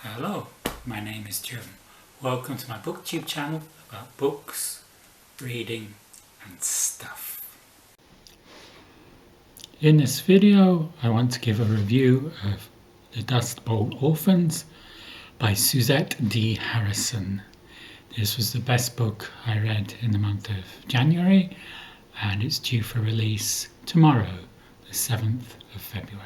Hello, my name is Jim. Welcome to my booktube channel about books, reading and stuff. In this video I want to give a review of The Dust Bowl Orphans by Suzette D. Harrison. This was the best book I read in the month of January and it's due for release tomorrow, the 7th of February.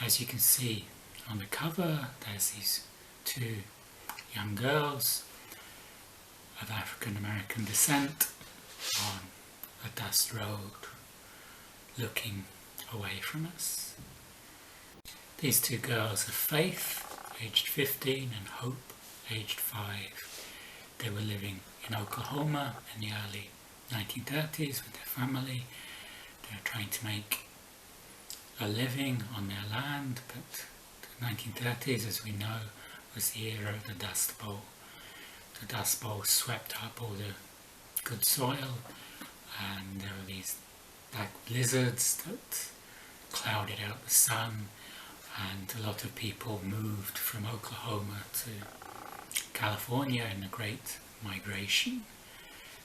As you can see on the cover, there's these two young girls of African American descent on a dust road looking away from us. These two girls are Faith, aged 15, and Hope, aged 5. They were living in Oklahoma in the early 1930s with their family. They were trying to make a living on their land, but the 1930s, as we know, was the era of the Dust Bowl. The Dust Bowl swept up all the good soil, and there were these black blizzards that clouded out the sun, and a lot of people moved from Oklahoma to California in the Great Migration.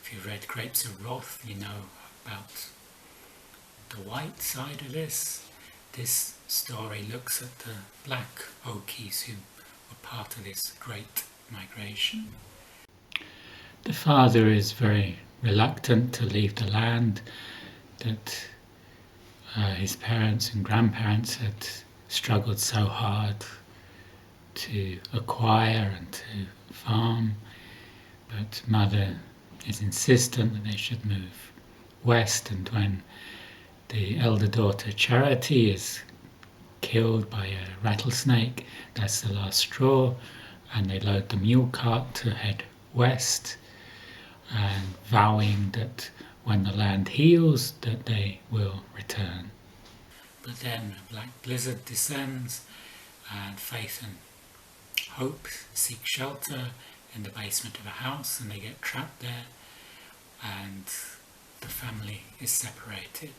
If you've read Grapes of Wrath, you know about the white side of this. This story looks at the black Okies who were part of this great migration. The father is very reluctant to leave the land that his parents and grandparents had struggled so hard to acquire and to farm, but mother is insistent that they should move west, and when the elder daughter Charity is killed by a rattlesnake, that's the last straw, and they load the mule cart to head west, and vowing that when the land heals that they will return. But then a black blizzard descends and Faith and Hope seek shelter in the basement of a house, and they get trapped there and the family is separated.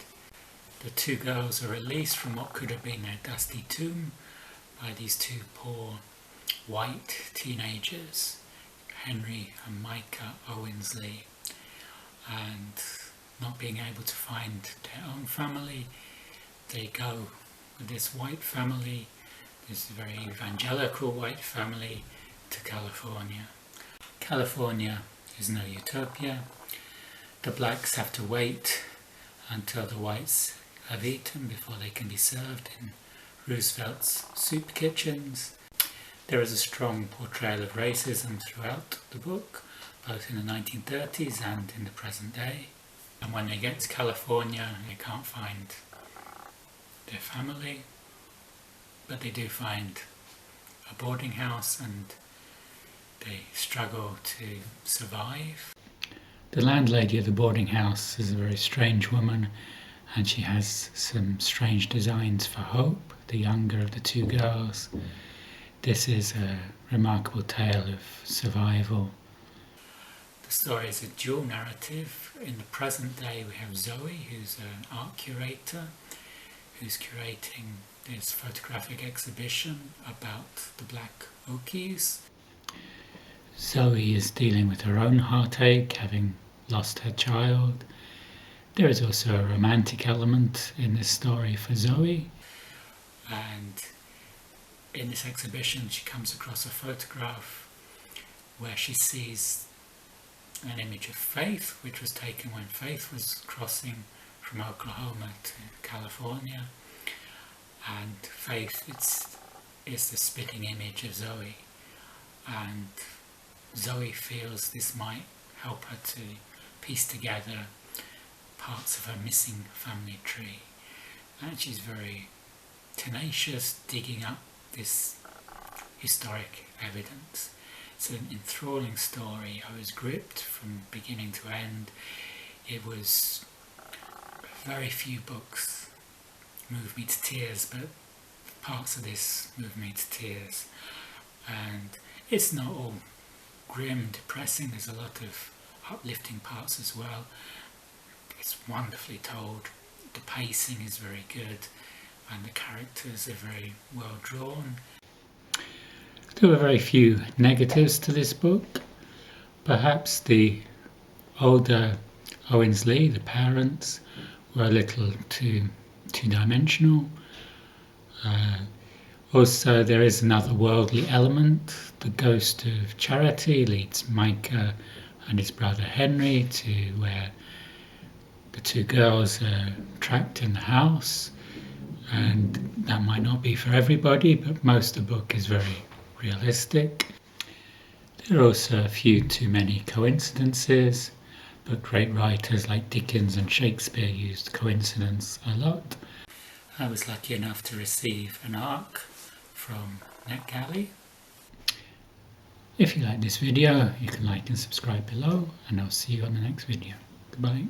The two girls are released from what could have been their dusty tomb by these two poor white teenagers, Henry and Micah Owensley, and not being able to find their own family, they go with this white family, this very evangelical white family, to California. California is no utopia. The blacks have to wait until the whites have eaten before they can be served in Roosevelt's soup kitchens. There is a strong portrayal of racism throughout the book, both in the 1930s and in the present day. And when they get to California, they can't find their family, but they do find a boarding house and they struggle to survive. The landlady of the boarding house is a very strange woman, and she has some strange designs for Hope, the younger of the two girls. This is a remarkable tale of survival. The story is a dual narrative. In the present day we have Zoe, who's an art curator, who's curating this photographic exhibition about the Black Okies. Zoe is dealing with her own heartache, having lost her child. There is also a romantic element in this story for Zoe, and in this exhibition she comes across a photograph where she sees an image of Faith, which was taken when Faith was crossing from Oklahoma to California, and Faith is the spitting image of Zoe, and Zoe feels this might help her to piece together parts of her missing family tree, and she's very tenacious digging up this historic evidence. It's an enthralling story. I was gripped from beginning to end. It was very few books moved me to tears, but parts of this moved me to tears, and it's not all grim, depressing. There's a lot of uplifting parts as well. It's wonderfully told. The pacing is very good and the characters are very well drawn. There were very few negatives to this book. Perhaps the older Owens-Lee, the parents, were a little too two-dimensional. Also, there is another worldly element. The ghost of Charity leads Micah and his brother Henry to where the two girls are trapped in the house, and that might not be for everybody, but most of the book is very realistic. There are also a few too many coincidences, but great writers like Dickens and Shakespeare used coincidence a lot. I was lucky enough to receive an eARC from NetGalley. If you like this video, you can like and subscribe below, and I'll see you on the next video. Goodbye.